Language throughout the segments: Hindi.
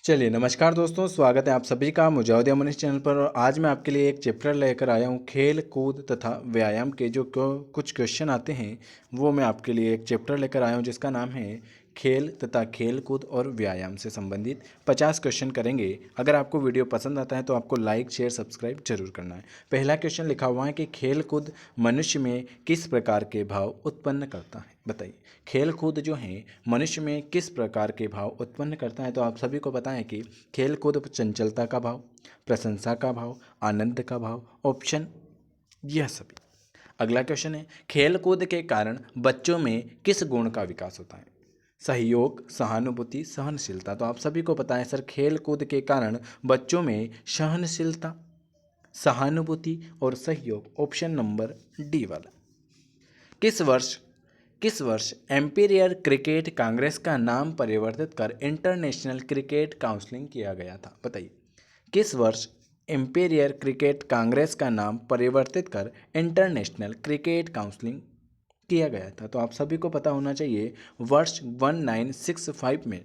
चलिए नमस्कार दोस्तों, स्वागत है आप सभी का मुजाहिद मनीष चैनल पर। और आज मैं आपके लिए एक चैप्टर लेकर आया हूँ, खेल कूद तथा व्यायाम के जो कुछ क्वेश्चन आते हैं वो मैं आपके लिए एक चैप्टर लेकर आया हूँ जिसका नाम है खेल तथा खेल कूद और व्यायाम से संबंधित 50 क्वेश्चन करेंगे। अगर आपको वीडियो पसंद आता है तो आपको लाइक शेयर सब्सक्राइब जरूर करना है। पहला क्वेश्चन लिखा हुआ है कि खेल कूद मनुष्य में किस प्रकार के भाव उत्पन्न करता है। बताइए, खेल कूद जो है मनुष्य में किस प्रकार के भाव उत्पन्न करता है। तो आप सभी को पता है कि खेल कूद चंचलता का भाव, प्रशंसा का भाव, आनंद का भाव, ऑप्शन यह सभी। अगला क्वेश्चन है, खेल कूद के कारण बच्चों में किस गुण का विकास होता है। सहयोग, सहानुभूति, सहनशीलता। तो आप सभी को पता है सर, खेल कूद के कारण बच्चों में सहनशीलता, सहानुभूति और सहयोग, ऑप्शन नंबर डी वाला। किस वर्ष एम्पीरियर क्रिकेट कांग्रेस का नाम परिवर्तित कर इंटरनेशनल क्रिकेट काउंसिलिंग किया गया था। बताइए, किस वर्ष एम्पीरियर क्रिकेट कांग्रेस का नाम परिवर्तित कर इंटरनेशनल क्रिकेट काउंसिलिंग किया गया था। तो आप सभी को पता होना चाहिए, वर्ष 1965 में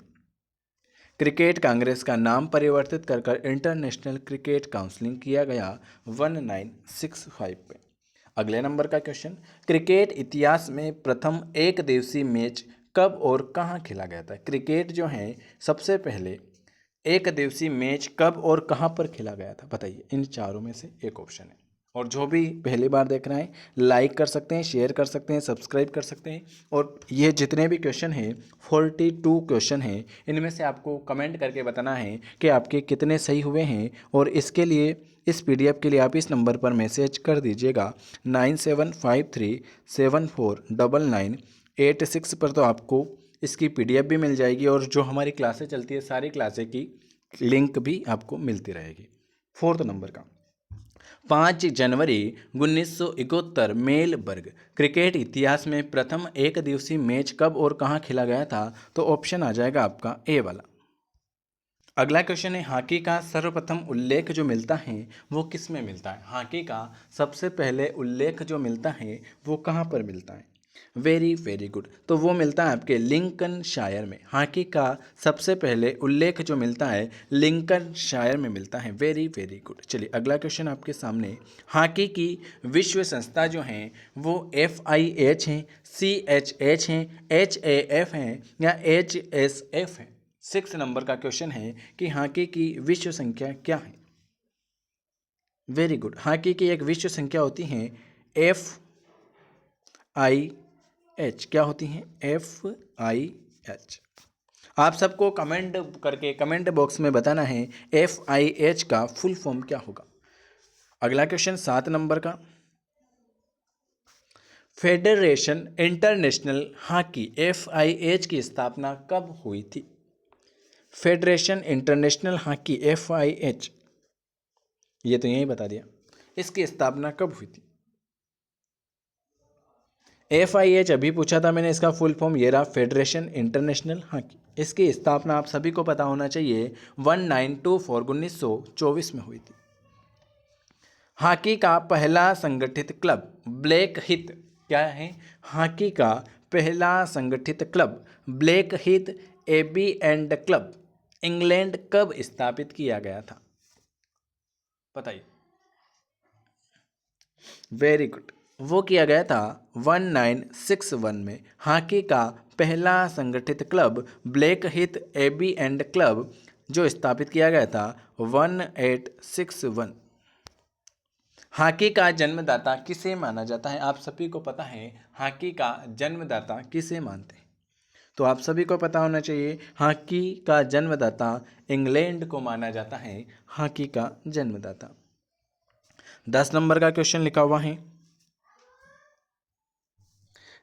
क्रिकेट कांग्रेस का नाम परिवर्तित कर कर इंटरनेशनल क्रिकेट काउंसिलिंग किया गया 1965 में। अगले नंबर का क्वेश्चन, क्रिकेट इतिहास में प्रथम एक दिवसीय मैच कब और कहाँ खेला गया था। क्रिकेट जो है सबसे पहले एक दिवसीय मैच कब और कहाँ पर खेला गया था। बताइए, इन चारों में से एक ऑप्शन है। और जो भी पहली बार देख रहे हैं लाइक कर सकते हैं, शेयर कर सकते हैं, सब्सक्राइब कर सकते हैं। और ये जितने भी क्वेश्चन हैं 42 क्वेश्चन हैं, इनमें से आपको कमेंट करके बताना है कि आपके कितने सही हुए हैं। और इसके लिए इस पीडीएफ के लिए आप इस नंबर पर मैसेज कर दीजिएगा 9753749986 पर। तो आपको इसकी पीडीएफ भी मिल जाएगी और जो हमारी क्लासें चलती है सारी क्लासें की लिंक भी आपको मिलती रहेगी। फोर्थ नंबर का, 5 जनवरी 1971 मेलबर्ग क्रिकेट इतिहास में प्रथम एक दिवसीय मैच कब और कहाँ खेला गया था। तो ऑप्शन आ जाएगा आपका ए वाला। अगला क्वेश्चन है, हॉकी का सर्वप्रथम उल्लेख जो मिलता है वो किस में मिलता है। हॉकी का सबसे पहले उल्लेख जो मिलता है वो कहाँ पर मिलता है। वेरी वेरी गुड, तो वो मिलता है आपके लिंकनशायर में। हॉकी का सबसे पहले उल्लेख जो मिलता है लिंकनशायर में मिलता है। Very very good. चलिए अगला क्वेश्चन आपके सामने, हॉकी की विश्व संस्था जो है वो FIH है, CHH है, HAF है या HSF है। 6 नंबर का क्वेश्चन है कि हॉकी की विश्व संख्या क्या है। वेरी गुड, हॉकी की एक विश्व संख्या होती है FIH। क्या होती है? FIH। आप सबको कमेंट करके कमेंट बॉक्स में बताना है FIH का फुल फॉर्म क्या होगा। अगला क्वेश्चन 7 नंबर का, फेडरेशन इंटरनेशनल हॉकी FIH की स्थापना कब हुई थी। फेडरेशन इंटरनेशनल हॉकी FIH, ये तो यही बता दिया, इसकी स्थापना कब हुई थी। FIH अभी पूछा था मैंने, इसका फुल फॉर्म ये रहा, फेडरेशन इंटरनेशनल हॉकी। इसकी स्थापना आप सभी को पता होना चाहिए 1924 में हुई थी। हॉकी का पहला संगठित क्लब ब्लैक हिथ क्या है। हॉकी का पहला संगठित क्लब ब्लैक हिथ एबी एंड क्लब इंग्लैंड कब स्थापित किया गया था। बताइए। वेरी गुड, वो किया गया था 1961 में। हॉकी का पहला संगठित क्लब ब्लैक हिथ एबी एंड क्लब जो स्थापित किया गया था 1861। हॉकी का जन्मदाता किसे माना जाता है। आप सभी को पता है हॉकी का जन्मदाता किसे मानते हैं। तो आप सभी को पता होना चाहिए हॉकी का जन्मदाता इंग्लैंड को माना जाता है। हॉकी का जन्मदाता। 10 नंबर का क्वेश्चन लिखा हुआ है,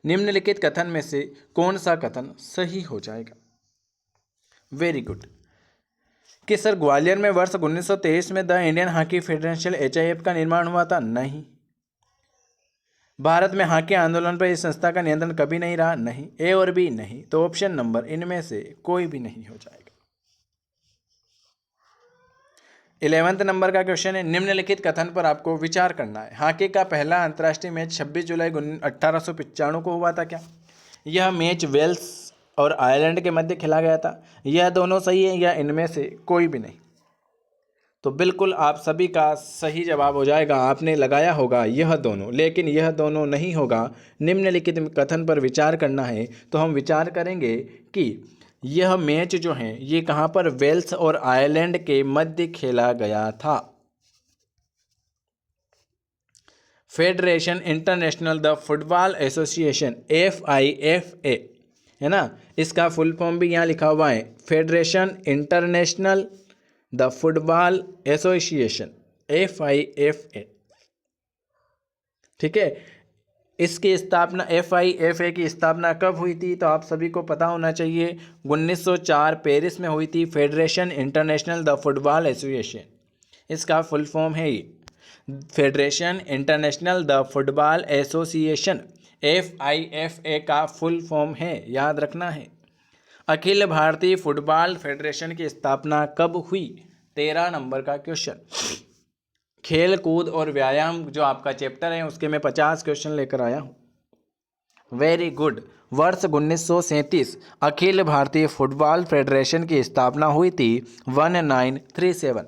निम्नलिखित कथन में से कौन सा कथन सही हो जाएगा। वेरी गुड, कि सर ग्वालियर में वर्ष 1923 में the Indian hockey federation HIF का निर्माण हुआ था। नहीं। भारत में हॉकी आंदोलन पर इस संस्था का नियंत्रण कभी नहीं रहा। नहीं। ए और बी नहीं। तो ऑप्शन नंबर इनमें से कोई भी नहीं हो जाएगा। 11वें नंबर का क्वेश्चन है, निम्नलिखित कथन पर आपको विचार करना है। हॉकी का पहला अंतर्राष्ट्रीय मैच 26 जुलाई 1895 को हुआ था क्या। यह मैच वेल्स और आयरलैंड के मध्य खेला गया था। यह दोनों सही है या इनमें से कोई भी नहीं? तो बिल्कुल आप सभी का सही जवाब हो जाएगा, आपने लगाया होगा यह दोनों, लेकिन यह दोनों नहीं होगा। निम्नलिखित कथन पर विचार करना है। तो हम विचार करेंगे कि यह मैच जो है ये कहाँ पर, वेल्स और आयरलैंड के मध्य खेला गया था। Federation international the football association, FIFA है ना, इसका फुल फॉर्म भी यहाँ लिखा हुआ है, federation international the football association, FIFA। ठीक है, इसकी स्थापना, FIFA की स्थापना कब हुई थी? तो आप सभी को पता होना चाहिए, 1904 पेरिस में हुई थी, federation international the football association. इसका फुल फॉर्म है ये, federation international the football association, FIFA का फुल फॉर्म है, याद रखना है। अखिल भारतीय फुटबॉल फेडरेशन की स्थापना कब हुई? 13 नंबर का क्वेश्चन। खेल कूद और व्यायाम जो आपका चैप्टर है उसके मैं 50 क्वेश्चन लेकर आया हूँ। Very good. वर्ष 1937 अखिल भारतीय फुटबॉल फेडरेशन की स्थापना हुई थी, 1937।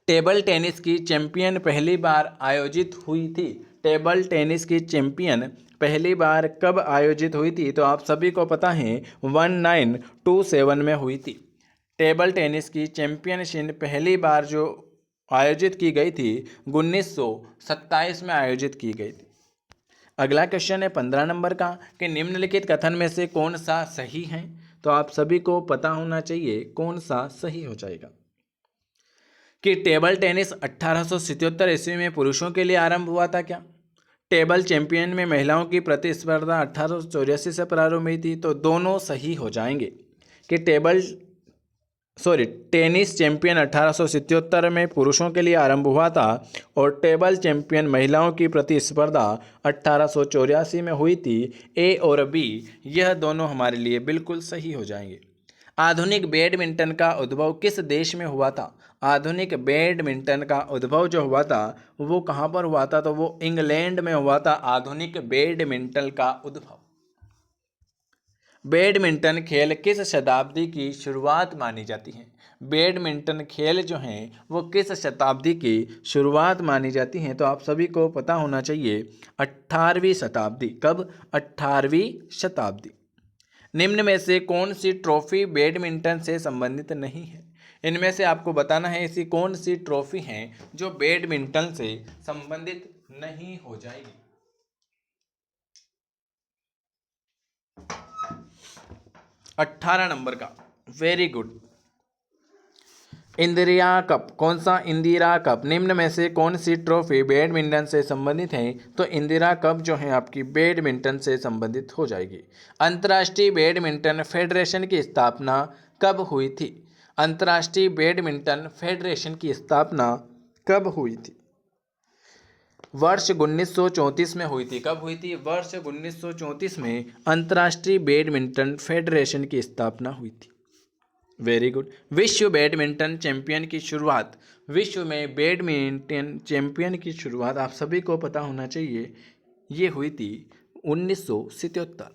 टेबल टेनिस की चैंपियन पहली बार आयोजित हुई थी। टेबल टेनिस की चैंपियन पहली बार कब आयोजित हुई थी? तो आप सभी को पता है 1927 में हुई थी। टेबल टेनिस की चैंपियनशिप पहली बार जो आयोजित की गई थी 1927 में आयोजित की गई थी। अगला क्वेश्चन है 15 नंबर का कि निम्नलिखित कथन में से कौन सा सही है? तो आप सभी को पता होना चाहिए कौन सा सही हो जाएगा। कि टेबल टेनिस 1877 ईस्वी में पुरुषों के लिए आरंभ हुआ था क्या? टेबल चैंपियन में महिलाओं की प्रतिस्पर्धा 1884 से प्रारंभ हुई थी। तो दोनों सही हो जाएंगे कि टेनिस चैंपियन 1877 में पुरुषों के लिए आरंभ हुआ था और टेबल चैंपियन महिलाओं की प्रतिस्पर्धा 1884 में हुई थी। ए और बी यह दोनों हमारे लिए बिल्कुल सही हो जाएंगे। आधुनिक बैडमिंटन का उद्भव किस देश में हुआ था? आधुनिक बैडमिंटन का उद्भव जो हुआ था वो कहाँ पर हुआ था? तो वो इंग्लैंड में हुआ था, आधुनिक बैडमिंटन का उद्भव। बैडमिंटन खेल किस शताब्दी की शुरुआत मानी जाती है? बैडमिंटन खेल जो हैं वो किस शताब्दी की शुरुआत मानी जाती हैं? तो आप सभी को पता होना चाहिए 18वीं शताब्दी। कब? 18वीं शताब्दी। निम्न में से कौन सी ट्रॉफी बैडमिंटन से संबंधित नहीं है? इनमें से आपको बताना है ऐसी कौन सी ट्रॉफी हैं जो बैडमिंटन से संबंधित नहीं हो जाएगी। 18 नंबर का, वेरी गुड। इंदिरा कप, कौन सा? इंदिरा कप। निम्न में से कौन सी ट्रॉफी बैडमिंटन से संबंधित है? तो इंदिरा कप जो है आपकी बैडमिंटन से संबंधित हो जाएगी। अंतर्राष्ट्रीय बैडमिंटन फेडरेशन की स्थापना कब हुई थी? अंतर्राष्ट्रीय बैडमिंटन फेडरेशन की स्थापना कब हुई थी? वर्ष 1934 में हुई थी। कब हुई थी? वर्ष 1934 में अंतर्राष्ट्रीय बैडमिंटन फेडरेशन की स्थापना हुई थी। Very good. विश्व बैडमिंटन चैंपियन की शुरुआत, विश्व में बैडमिंटन चैंपियन की शुरुआत आप सभी को पता होना चाहिए, ये हुई थी 1977।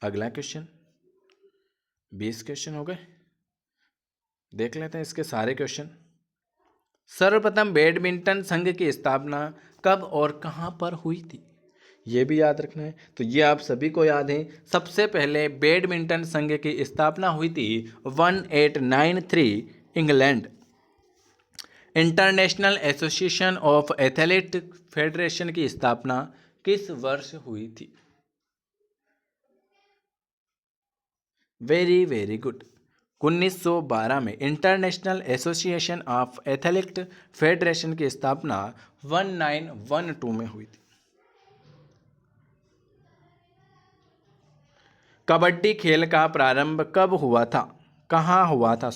अगला क्वेश्चन, 20 क्वेश्चन हो गए, देख लेते हैं इसके सारे क्वेश्चन। सर्वप्रथम बैडमिंटन संघ की स्थापना कब और कहाँ पर हुई थी? ये भी याद रखना है। तो ये आप सभी को याद है, सबसे पहले बैडमिंटन संघ की स्थापना हुई थी 1893 England. International association of athlete federation की स्थापना किस वर्ष हुई थी? Very very good. 1912 में international association of athlete federation की स्थापना 1912 में हुई थी। कबड्डी खेल का प्रारंभ कब हुआ था? कहाँ हुआ था?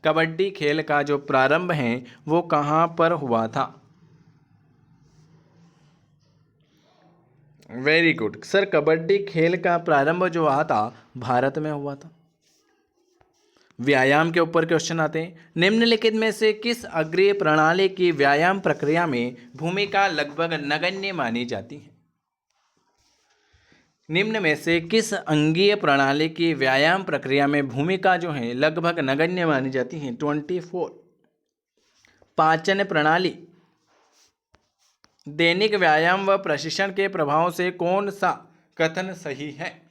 कबड्डी खेल का जो प्रारंभ है वो कहाँ पर हुआ था? वेरी गुड सर, कबड्डी खेल का प्रारंभ जो हुआ था भारत में हुआ था। व्यायाम के ऊपर क्वेश्चन आते हैं। निम्नलिखित में से किस अग्रीय प्रणाली की व्यायाम प्रक्रिया में भूमिका लगभग नगण्य मानी जाती है? निम्न में से किस अंगीय प्रणाली की व्यायाम प्रक्रिया में भूमिका जो है लगभग नगण्य मानी जाती है? 24। पाचन प्रणाली। दैनिक व्यायाम व प्रशिक्षण के प्रभाव से कौन सा कथन सही है?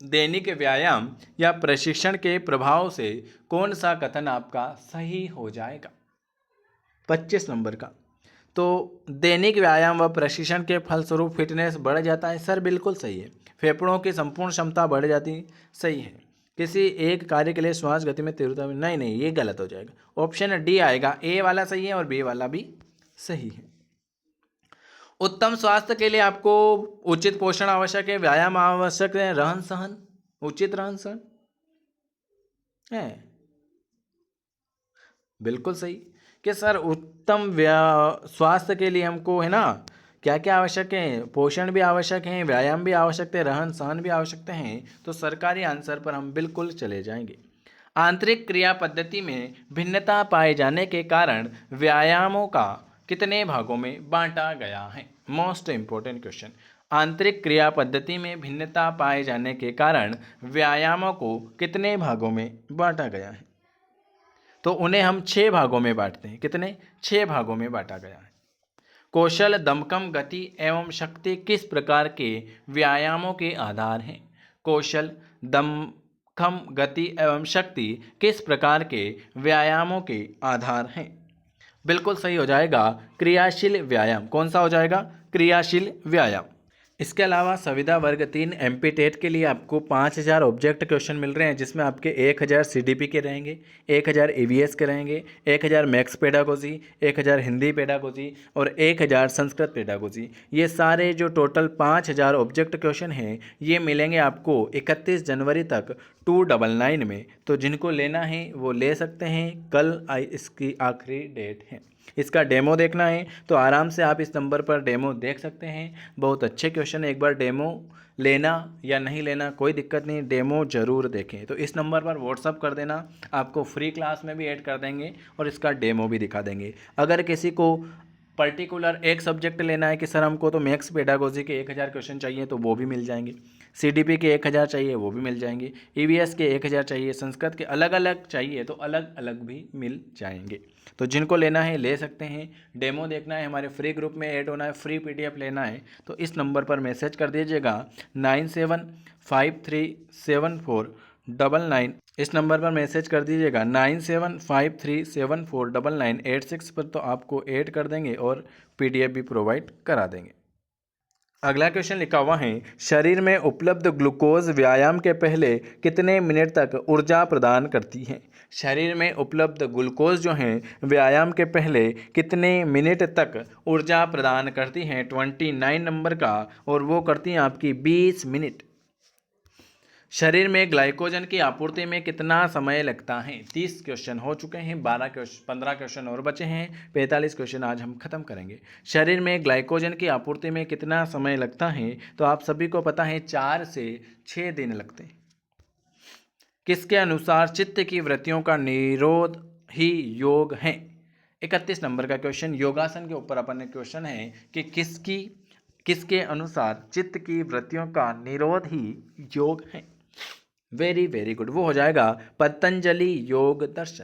दैनिक व्यायाम या प्रशिक्षण के प्रभाव से कौन सा कथन आपका सही हो जाएगा? 25 नंबर का। तो दैनिक व्यायाम व प्रशिक्षण के फलस्वरूप फिटनेस बढ़ जाता है, सर बिल्कुल सही है। फेफड़ों की संपूर्ण क्षमता बढ़ जाती है, सही है। किसी एक कार्य के लिए श्वास गति में तीव्रता में, नहीं ये गलत हो जाएगा। ऑप्शन डी आएगा, ए वाला सही है और बी वाला भी सही है। उत्तम स्वास्थ्य के लिए आपको उचित पोषण आवश्यक है, व्यायाम आवश्यक है, रहन सहन, उचित रहन सहन है, बिल्कुल सही। कि सर उत्तम स्वास्थ्य के लिए हमको है ना क्या क्या आवश्यक है? पोषण भी आवश्यक है, व्यायाम भी आवश्यक है, रहन सहन भी आवश्यक हैं। तो सरकारी आंसर पर हम बिल्कुल चले जाएंगे। आंतरिक क्रिया पद्धति में भिन्नता पाए जाने के कारण व्यायामों का कितने भागों में बांटा गया है? Most important question. आंतरिक क्रिया पद्धति में भिन्नता पाए जाने के कारण व्यायामों को कितने भागों में बांटा गया है? तो उन्हें हम 6 भागों में बांटते हैं। कितने? 6 भागों में बांटा गया है। कौशल, दमकम, गति एवं शक्ति किस प्रकार के व्यायामों के आधार हैं? कौशल, दमकम, गति एवं शक्ति किस प्रकार के व्यायामों के आधार हैं? बिल्कुल सही हो जाएगा, क्रियाशील व्यायाम। कौन सा हो जाएगा? क्रियाशील व्यायाम। इसके अलावा संविदा वर्ग 3 एमपी टेट के लिए आपको 5000 ऑब्जेक्ट क्वेश्चन मिल रहे हैं, जिसमें आपके 1000 सीडीपी के रहेंगे, 1000 ईवीएस के रहेंगे, 1000 मैथ्स पेडागोजी, 1000 हिंदी पेडागोजी और 1000 संस्कृत पेडागोजी। ये सारे जो टोटल 5000 ऑब्जेक्ट क्वेश्चन हैं ये मिलेंगे आपको 31 जनवरी तक 299 में। तो जिनको लेना है वो ले सकते हैं, कल इसकी आखिरी डेट है। इसका डेमो देखना है तो आराम से आप इस नंबर पर डेमो देख सकते हैं। बहुत अच्छे क्वेश्चन है, एक बार डेमो लेना या नहीं लेना कोई दिक्कत नहीं, डेमो ज़रूर देखें। तो इस नंबर पर व्हाट्सअप कर देना, आपको फ्री क्लास में भी ऐड कर देंगे और इसका डेमो भी दिखा देंगे। अगर किसी को पर्टिकुलर एक सब्जेक्ट लेना है कि सर हमको तो मैथ्स पेडागोजी के 1000 क्वेश्चन चाहिए, तो वो भी मिल जाएंगे। सीडीपी के 1000 चाहिए, वो भी मिल जाएंगे। ईवीएस के 1000 चाहिए, संस्कृत के अलग अलग चाहिए तो अलग अलग भी मिल जाएंगे। तो जिनको लेना है ले सकते हैं। डेमो देखना है, हमारे फ्री ग्रुप में ऐड होना है, फ्री पीडीएफ लेना है तो इस नंबर पर मैसेज कर दीजिएगा 97537499। इस नंबर पर मैसेज कर दीजिएगा 9753749986 पर, तो आपको ऐड कर देंगे और पीडीएफ भी प्रोवाइड करा देंगे। अगला क्वेश्चन लिखा हुआ है, शरीर में उपलब्ध ग्लूकोज व्यायाम के पहले कितने मिनट तक ऊर्जा प्रदान करती है? शरीर में उपलब्ध ग्लूकोज जो है व्यायाम के पहले कितने मिनट तक ऊर्जा प्रदान करती हैं? 29 नंबर का, और वो करती हैं आपकी 20 मिनट। शरीर में ग्लाइकोजन की आपूर्ति में कितना समय लगता है? 30 क्वेश्चन हो चुके हैं, 15 क्वेश्चन और बचे हैं, 45 क्वेश्चन आज हम खत्म करेंगे। शरीर में ग्लाइकोजन की आपूर्ति में कितना समय लगता है? तो आप सभी को पता है 4 से 6 दिन लगते हैं। किसके अनुसार चित्त की वृत्तियों का निरोध ही योग है? 31 नंबर का क्वेश्चन योगासन के ऊपर अपन क्वेश्चन है कि किसके अनुसार चित्त की वृत्तियों का निरोध ही योग है? वेरी वेरी गुड, वो हो जाएगा पतंजलि योग दर्शन।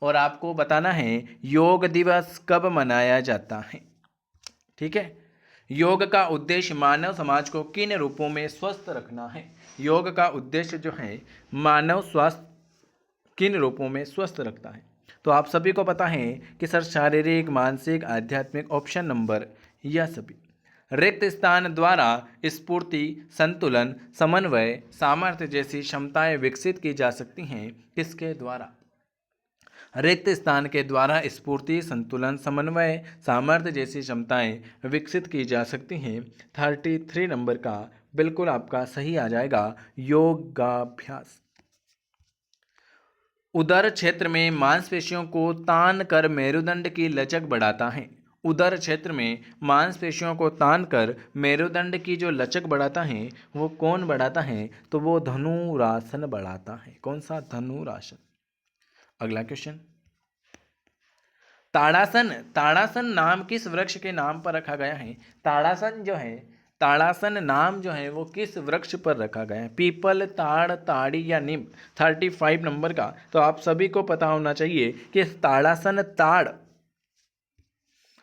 और आपको बताना है योग दिवस कब मनाया जाता है। ठीक है, योग का उद्देश्य मानव समाज को किन रूपों में स्वस्थ रखना है? योग का उद्देश्य जो है मानव स्वास्थ्य किन रूपों में स्वस्थ रखता है? तो आप सभी को पता है कि सर शारीरिक, मानसिक, आध्यात्मिक, ऑप्शन नंबर या सभी। रिक्त स्थान द्वारा स्फूर्ति, संतुलन, समन्वय, सामर्थ्य जैसी क्षमताएं विकसित की जा सकती हैं। किसके द्वारा? रिक्त स्थान के द्वारा स्फूर्ति, संतुलन, समन्वय, सामर्थ्य जैसी क्षमताएं विकसित की जा सकती हैं। 33 नंबर का बिल्कुल आपका सही आ जाएगा, योगाभ्यास। उदर क्षेत्र में मांसपेशियों को तान कर मेरुदंड की लचक बढ़ाता है। उदर क्षेत्र में मांसपेशियों को तान कर मेरुदंड की जो लचक बढ़ाता है वो कौन बढ़ाता है? तो वो धनुरासन बढ़ाता है। कौन सा? धनुरासन। अगला क्वेश्चन, ताड़ासन। ताड़ासन नाम किस वृक्ष के नाम पर रखा गया है? ताड़ासन जो है ताड़ासन नाम जो है वो किस वृक्ष पर रखा गया है? पीपल, ताड़, ताड़ी या नीम? 35 नंबर का। तो आप सभी को पता होना चाहिए कि ताड़ासन ताड़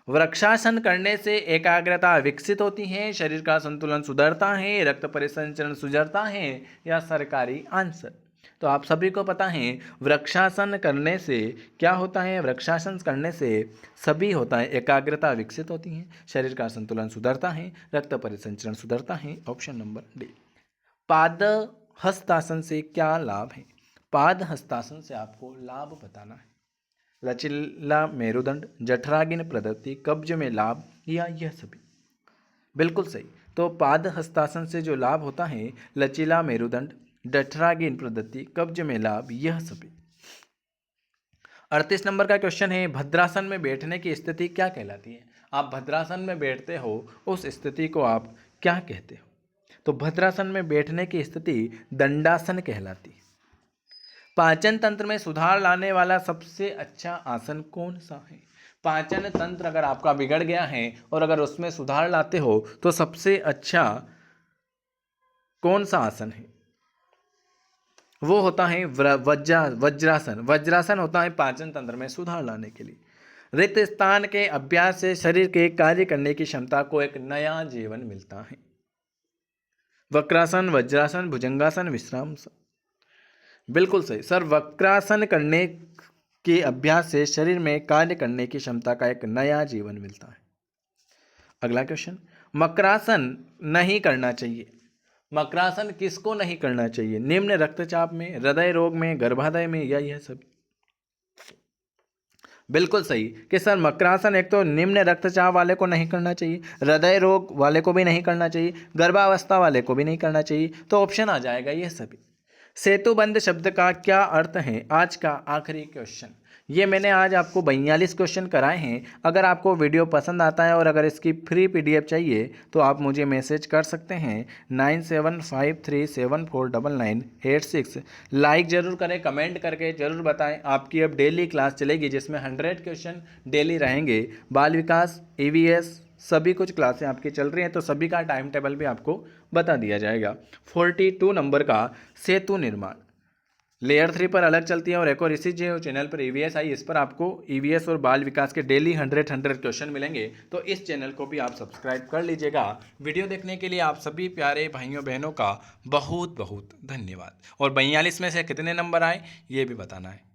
वृक्षासन करने से एकाग्रता विकसित होती है, शरीर का संतुलन सुधरता है, रक्त परिसंचरण सुधरता है, या सरकारी आंसर? तो आप सभी को पता है वृक्षासन करने से क्या होता है? वृक्षासन करने से सभी होता है, एकाग्रता विकसित होती है, शरीर का संतुलन सुधरता है, रक्त परिसंचरण सुधरता है। Option number D. पाद हस्तासन से क्या लाभ है? पाद हस्तासन से आपको लाभ बताना है। लचीला मेरुदंड, जठराग्नि पद्धति, कब्ज में लाभ, या यह सभी? बिल्कुल सही। तो पाद हस्तासन से जो लाभ होता है, लचीला मेरुदंड, जठराग्नि पद्धति, कब्ज में लाभ, यह सभी। 38 नंबर का क्वेश्चन है, भद्रासन में बैठने की स्थिति क्या कहलाती है? आप भद्रासन में बैठते हो, उस स्थिति को आप क्या कहते हो? तो भद्रासन में बैठने की स्थिति दंडासन कहलाती है। पाचन तंत्र में सुधार लाने वाला सबसे अच्छा आसन कौन सा है? पाचन तंत्र अगर आपका बिगड़ गया है और अगर उसमें सुधार लाते हो तो सबसे अच्छा कौन सा आसन है? वो होता है वज्रासन। वज्रासन होता है पाचन तंत्र में सुधार लाने के लिए। रिक्त स्थान के अभ्यास से शरीर के कार्य करने की क्षमता को एक नया जीवन मिलता है। वक्रासन, वज्रासन, भुजंगासन, विश्रामासन? बिल्कुल सही सर। वक्रासन करने के अभ्यास से शरीर में कार्य करने की क्षमता का एक नया जीवन मिलता है। अगला क्वेश्चन, मकरासन नहीं करना चाहिए। मकरासन किसको नहीं करना चाहिए? निम्न रक्तचाप में, हृदय रोग में, गर्भाशय में, या यह सब? बिल्कुल सही कि सर मकरासन एक तो निम्न रक्तचाप वाले को नहीं करना चाहिए, हृदय रोग वाले को भी नहीं करना चाहिए, गर्भावस्था वाले को भी नहीं करना चाहिए। तो ऑप्शन आ जाएगा यह सभी। सेतुबंध शब्द का क्या अर्थ है? आज का आखिरी क्वेश्चन। ये मैंने आज आपको 42 क्वेश्चन कराए हैं। अगर आपको वीडियो पसंद आता है और अगर इसकी फ्री PDF चाहिए तो आप मुझे मैसेज कर सकते हैं 9753749986। लाइक ज़रूर करें, कमेंट करके ज़रूर बताएं। आपकी अब डेली क्लास चलेगी जिसमें 100 क्वेश्चन डेली रहेंगे। बाल विकास, EVS सभी कुछ क्लासें आपकी चल रही हैं, तो सभी का टाइम टेबल भी आपको बता दिया जाएगा। 42 नंबर का सेतु निर्माण लेयर 3 पर अलग चलती है और एक और इसी जो चैनल पर EVS आई, इस पर आपको EVS और बाल विकास के डेली 100 क्वेश्चन मिलेंगे। तो इस चैनल को भी आप सब्सक्राइब कर लीजिएगा। वीडियो देखने के लिए आप सभी प्यारे भाइयों बहनों का बहुत बहुत धन्यवाद। और 42 में से कितने नंबर आए ये भी बताना है।